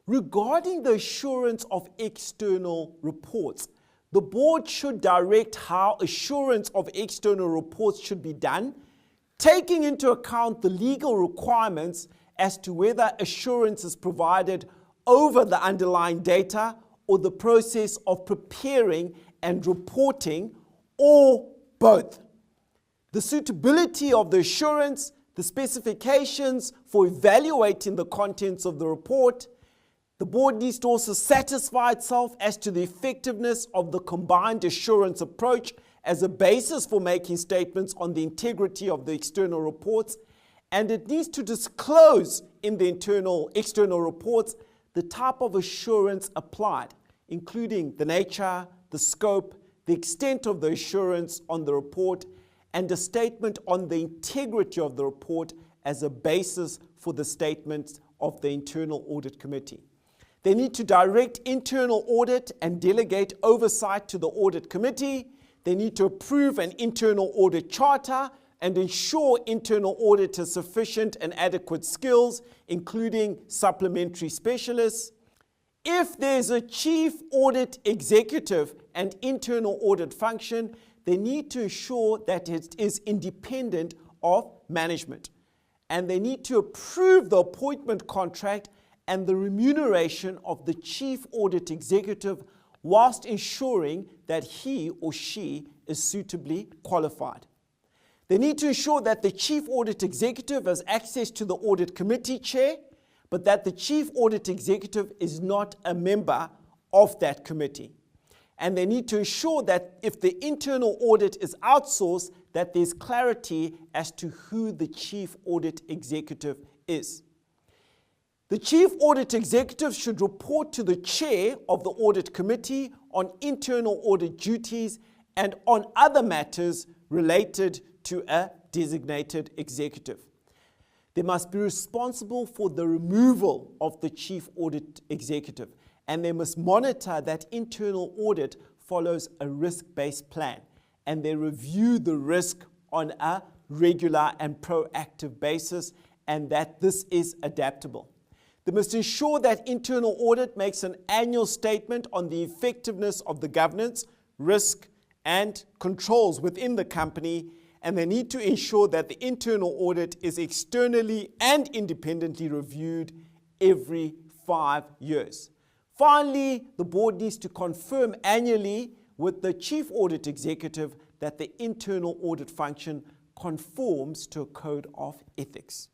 Regarding the assurance of external reports, the board should direct how assurance of external reports should be done, taking into account the legal requirements as to whether assurance is provided over the underlying data or the process of preparing and reporting, or both. The suitability of the assurance, the specifications for evaluating the contents of the report. The board needs to also satisfy itself as to the effectiveness of the combined assurance approach as a basis for making statements on the integrity of the external reports, and it needs to disclose in the external reports the type of assurance applied, including the nature, the scope, the extent of the assurance on the report, and a statement on the integrity of the report as a basis for the statements of the Internal Audit Committee. They need to direct internal audit and delegate oversight to the Audit Committee. They need to approve an internal audit charter and ensure internal audit has sufficient and adequate skills, including supplementary specialists. If there's a chief audit executive and internal audit function, they need to ensure that it is independent of management. And they need to approve the appointment contract and the remuneration of the chief audit executive whilst ensuring that he or she is suitably qualified. They need to ensure that the chief audit executive has access to the audit committee chair, but that the chief audit executive is not a member of that committee. And they need to ensure that if the internal audit is outsourced, that there's clarity as to who the chief audit executive is. The chief audit executive should report to the chair of the audit committee on internal audit duties and on other matters related to a designated executive. They must be responsible for the removal of the chief audit executive, and they must monitor that internal audit follows a risk-based plan, and they review the risk on a regular and proactive basis, and that this is adaptable. They must ensure that internal audit makes an annual statement on the effectiveness of the governance, risk, and controls within the company, and they need to ensure that the internal audit is externally and independently reviewed every 5 years. Finally, the board needs to confirm annually with the chief audit executive that the internal audit function conforms to a code of ethics.